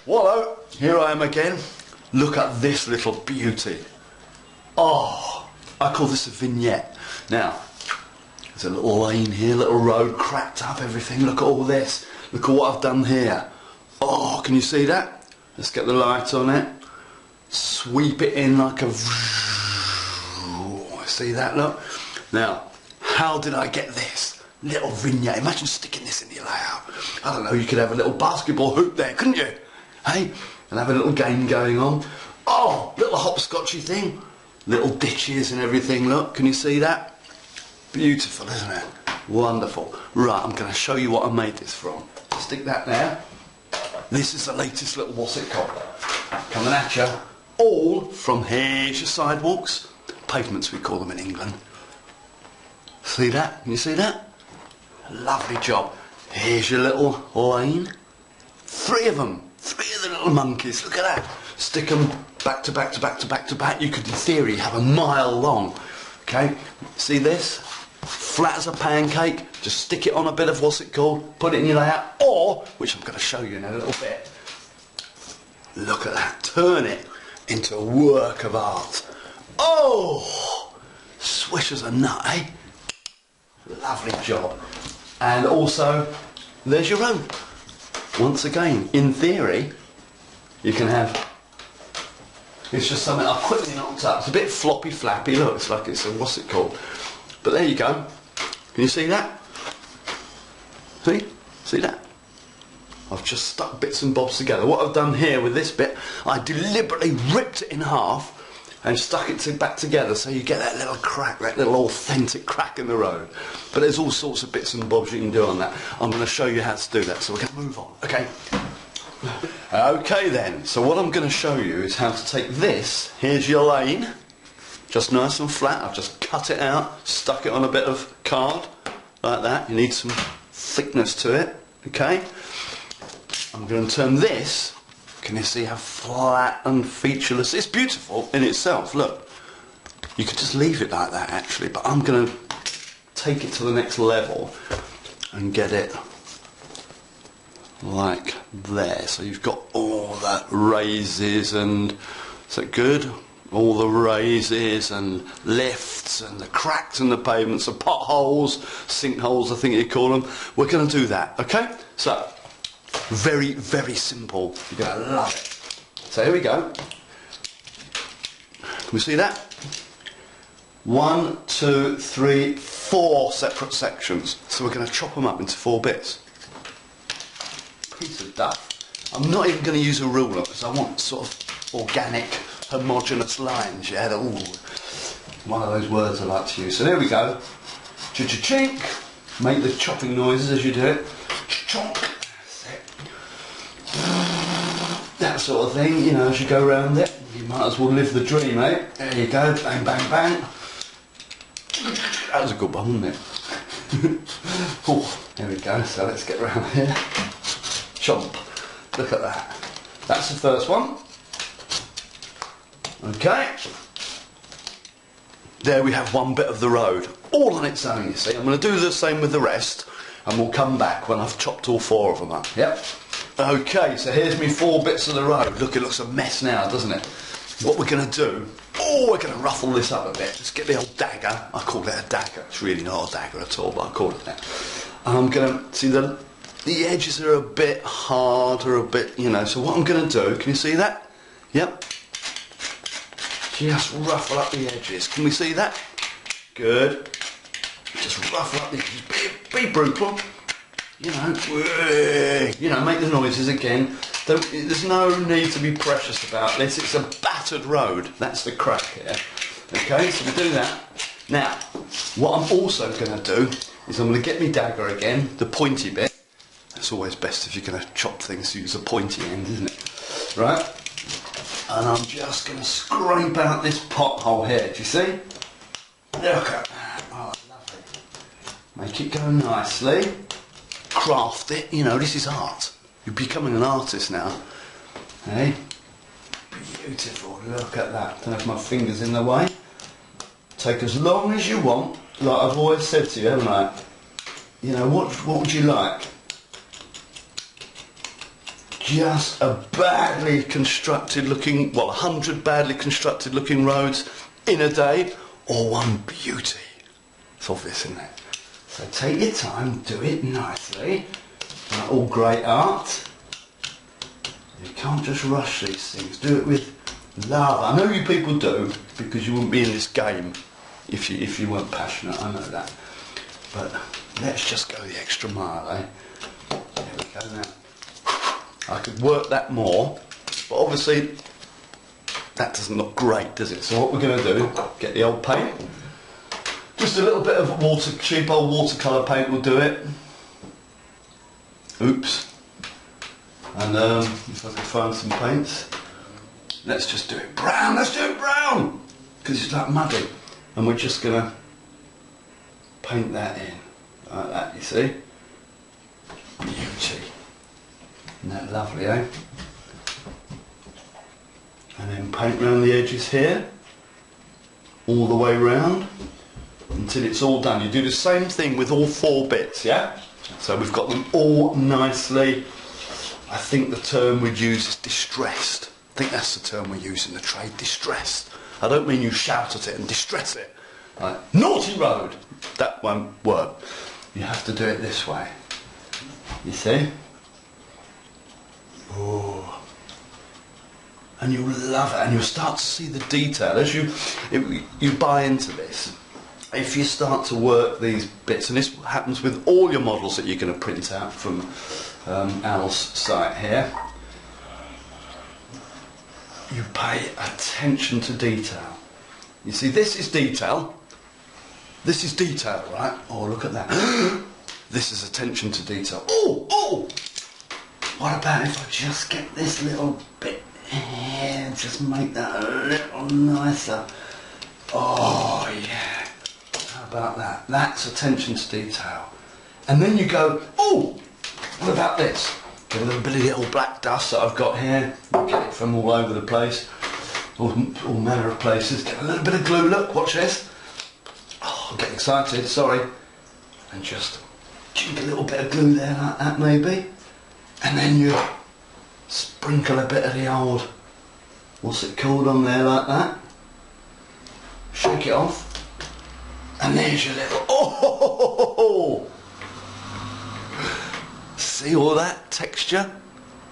Hello, here I am again. Look at this little beauty. Oh, I call this a vignette. Now, there's a little lane here, little road, cracked up, everything. Look at all this. Look at what I've done here. Oh, can you see that? Let's get the light on it. Sweep it in like a... See that, look? Now, how did I get this? Little vignette. Imagine sticking this in your layout. I don't know, you could have a little basketball hoop there, couldn't you? Hey? And have a little game going on. Oh, little hopscotchy thing. Little ditches and everything, look. Can you see that? Beautiful, isn't it? Wonderful. Right, I'm going to show you what I made this from. Stick that there. This is the latest little what's it called? Coming at you. All from here's your sidewalks. Pavements we call them in England. See that? Can you see that? Lovely job. Here's your little lane. 3 of them. 3 of the little monkeys. Look at that. Stick them back to back to back to back to back. You could, in theory, have a mile long. Okay? See this? Flat as a pancake. Just stick it on a bit of what's it called. Put it in your layout. Or, which I'm going to show you in a little bit. Look at that. Turn it into a work of art. Oh! Swish as a nut, eh? Lovely job. And also, there's your road. Once again, in theory, you can have... It's just something I've quickly knocked up. It's a bit floppy flappy, look, it's like it's a, what's it called? But there you go. Can you see that? See? See that? I've just stuck bits and bobs together. What I've done here with this bit, I deliberately ripped it in half and stuck it back together so you get that little crack, that little authentic crack in the road. But there's all sorts of bits and bobs you can do on that. I'm going to show you how to do that, so we're going to move on. Okay. Okay then, so what I'm going to show you is how to take this, here's your lane, just nice and flat. I've just cut it out, stuck it on a bit of card, like that. You need some thickness to it, okay? I'm going to turn this. Can you see how flat and featureless? It's beautiful in itself, look. You could just leave it like that actually, but I'm going to take it to the next level and get it like there. So you've got all that raises and, is that good? All the raises and lifts and the cracks in the pavements, the potholes, sinkholes I think you call them. We're going to do that, okay? So, very, very simple. You're going to love it. So here we go. Can we see that? 1, 2, 3, 4 separate sections. So we're going to chop them up into 4 bits. Piece of duff. I'm not even going to use a ruler because I want sort of organic, homogeneous lines. Yeah, ooh, one of those words I like to use. So there we go. Ch-ch-chink. Make the chopping noises as you do it. Ch-chonk. That sort of thing, you know, as you go around it. You might as well live the dream, eh? There you go, bang, bang, bang. That was a good one, wasn't it? Oh, there we go, so let's get around here. Chomp. Look at that. That's the first one. Okay. There we have one bit of the road. All on its own, you see. I'm going to do the same with the rest, and we'll come back when I've chopped all 4 of them up. Yep. Okay, so here's me 4 bits of the road. Look, it looks a mess now, doesn't it? What we're going to do, we're going to ruffle this up a bit. Let's get the old dagger. I call it a dagger. It's really not a dagger at all, but I call it that. I'm going to, see the edges are a bit hard or a bit, you know, so what I'm going to do, can you see that? Yep. Just ruffle up the edges. Can we see that? Good. Just ruffle up the edges. Be brutal. You know, make the noises again. There's no need to be precious about this. It's a battered road. That's the crack here. Okay, so we do that. Now, what I'm also going to do is I'm going to get my dagger again, the pointy bit. It's always best if you're going to chop things to use a pointy end, isn't it? Right? And I'm just going to scrape out this pothole here. Do you see? Look at that. Oh, lovely. Make it go nicely. Craft it, you know, this is art. You're becoming an artist now. Hey? Beautiful, look at that. Don't have my fingers in the way. Take as long as you want, like I've always said to you, haven't I? You know, what would you like? just a badly constructed looking, well, 100 badly constructed looking roads in a day, or one beauty? It's obvious, isn't it? So take your time, do it nicely, like all great art. You can't just rush these things, do it with love. I know you people do, because you wouldn't be in this game if you weren't passionate, I know that. But let's just go the extra mile, eh? There we go now. I could work that more, but obviously that doesn't look great, does it? So what we're going to do, get the old paint. Just a little bit of cheap old watercolour paint will do it. Oops. And if I can find some paints. Let's just do it brown, let's do it brown! Because it's like muddy. And we're just going to paint that in. Like that, you see? Beauty. Isn't that lovely, eh? And then paint around the edges here, all the way round, until it's all done. You do the same thing with all 4 bits, yeah? So we've got them all nicely. I think the term we'd use is distressed. I think that's the term we use in the trade, distressed. I don't mean you shout at it and distress it. Like, naughty road! That won't work. You have to do it this way. You see? Oh. And you'll love it, and you'll start to see the detail as you buy into this. If you start to work these bits, and this happens with all your models that you're going to print out from Al's site here, you pay attention to detail. You see, this is detail. This is detail, right? Oh, look at that. This is attention to detail. Oh, oh! What about if I just get this little bit here, just make that a little nicer? Oh, yeah. How about that? That's attention to detail. And then you go, oh, what about this? Get a little bit of the old black dust that I've got here. Get it from all over the place. All manner of places. Get a little bit of glue. Look, watch this. Oh, I'm getting excited, sorry. And just jink a little bit of glue there like that maybe. And then you sprinkle a bit of the old, what's it called, on there like that. Shake it off. And there's your little, oh! See all that texture?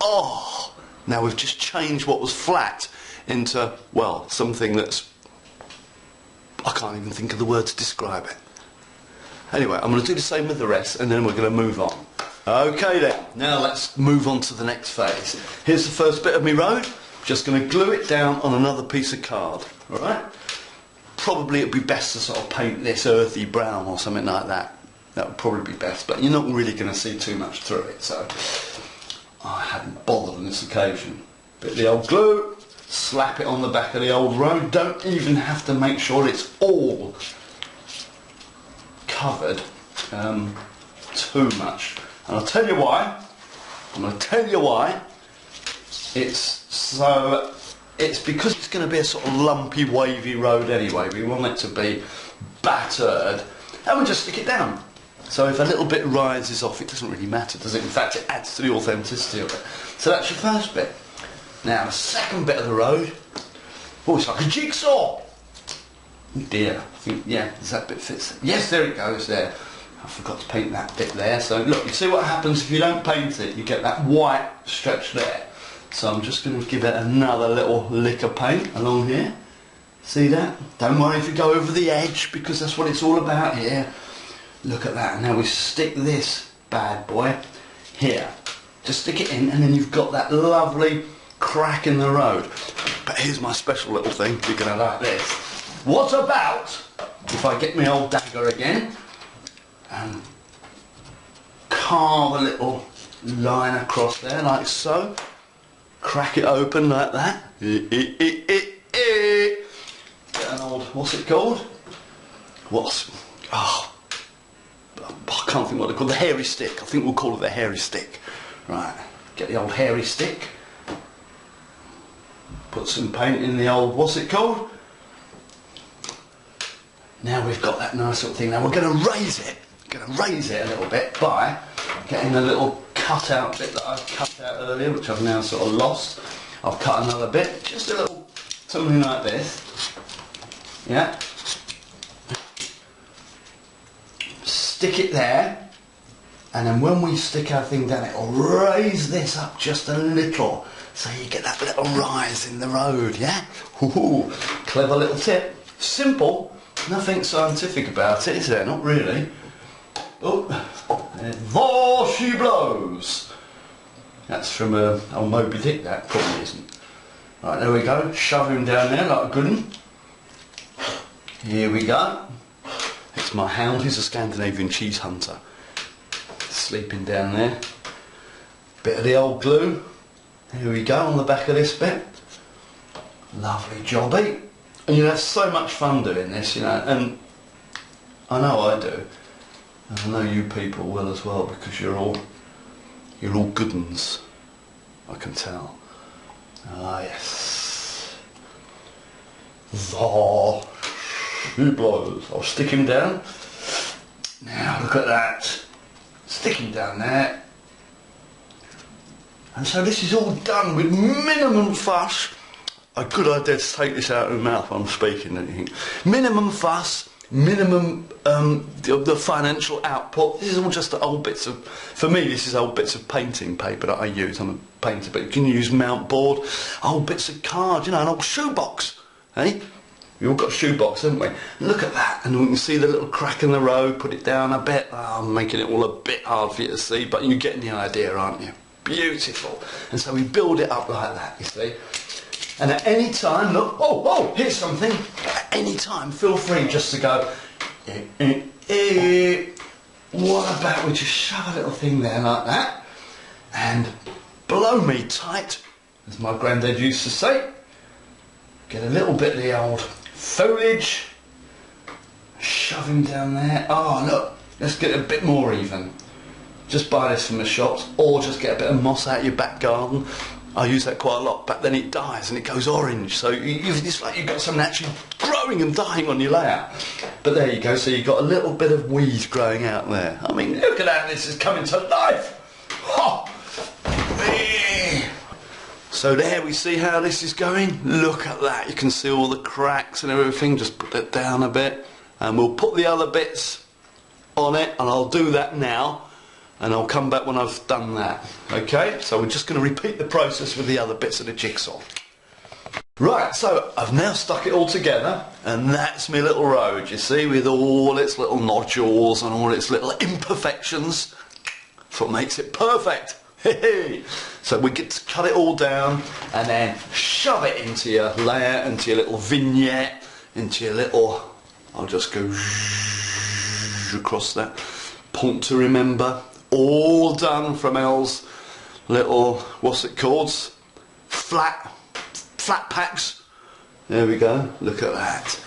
Oh! Now we've just changed what was flat into, well, something that's, I can't even think of the word to describe it. Anyway, I'm going to do the same with the rest, and then we're going to move on. Okay then, now let's move on to the next phase. Here's the first bit of my road. Just going to glue it down on another piece of card, alright? Probably it'd be best to sort of paint this earthy brown or something like that. That would probably be best, but you're not really going to see too much through it, so I hadn't bothered on this occasion. Bit of the old glue, slap it on the back of the old road. Don't even have to make sure it's all covered too much. And I'll tell you why. I'm going to tell you why. It's because it's going to be a sort of lumpy, wavy road anyway. We want it to be battered, and we just stick it down. So if a little bit rises off, it doesn't really matter, does it? In fact, it adds to the authenticity of it. So that's your first bit. Now, the second bit of the road. Oh, it's like a jigsaw. Oh dear. I think, yeah, does that bit fit? Yes, there it goes there. I forgot to paint that bit there. So look, you see what happens if you don't paint it? You get that white stretch there. So I'm just going to give it another little lick of paint along here. See that? Don't worry if you go over the edge, because that's what it's all about here. Look at that. Now we stick this bad boy here. Just stick it in, and then you've got that lovely crack in the road. But here's my special little thing. You're going to like this. What about if I get my old dagger again and carve a little line across there like so, crack it open like that, get an old, what's it called? I can't think what they're called, the hairy stick. I think we'll call it the hairy stick. Right, get the old hairy stick, put some paint in the old, what's it called? Now we've got that nice little thing. Now we're going to raise it. A little bit by getting a little cut out bit that I cut out earlier, which I've now sort of lost. I've cut another bit, just a little, something like this. Yeah. Stick it there, and then when we stick our thing down, it'll raise this up just a little, so you get that little rise in the road, yeah? Ooh, clever little tip. Simple, nothing scientific about it, is there? Not really. Oh, there she blows. That's from old Moby Dick, that probably isn't. Right, there we go, shove him down there like a good one. Here we go. It's my hound, he's a Scandinavian cheese hunter. Sleeping down there. Bit of the old glue. Here we go on the back of this bit. Lovely jobby. And you have so much fun doing this, you know, and I know I do. And I know you people will as well, because you're all good uns. I can tell. Ah yes. He blows. I'll stick him down. Now look at that. Stick him down there. And so this is all done with minimum fuss. A good idea to take this out of my mouth while I'm speaking, don't you think? Minimum fuss, minimum the financial output. This is all just old bits of, for me this is old bits of painting paper that I use. I'm a painter, but you can use mount board, old bits of card, you know, an old shoebox, eh? We've all got a shoebox, haven't we? Look at that, and we can see the little crack in the road, put it down a bit. Oh, I'm making it all a bit hard for you to see, but you're getting the idea, aren't you? Beautiful. And so we build it up like that, you see. And at any time, look, oh, here's something. At any time, feel free just to go, what about we just shove a little thing there like that, and blow me tight, as my granddad used to say. Get a little bit of the old foliage, shove him down there. Oh look, let's get a bit more even. Just buy this from the shops, or just get a bit of moss out of your back garden. I use that quite a lot, but then it dies and it goes orange, so it's like you've got something actually growing and dying on your layout. But there you go, so you've got a little bit of weed growing out there. I mean, look at that, this is coming to life! Oh. So there we see how this is going. Look at that, you can see all the cracks and everything. Just put that down a bit, and we'll put the other bits on it, and I'll do that now, and I'll come back when I've done that. Okay, so we're just going to repeat the process with the other bits of the jigsaw. Right, so I've now stuck it all together, and that's my little road, you see, with all its little nodules and all its little imperfections. That's what makes it perfect. So we get to cut it all down and then shove it into your layout, into your little vignette, into your little, I'll just go across that, point to remember, all done from Elle's little, what's it called, flat packs. There we go, look at that.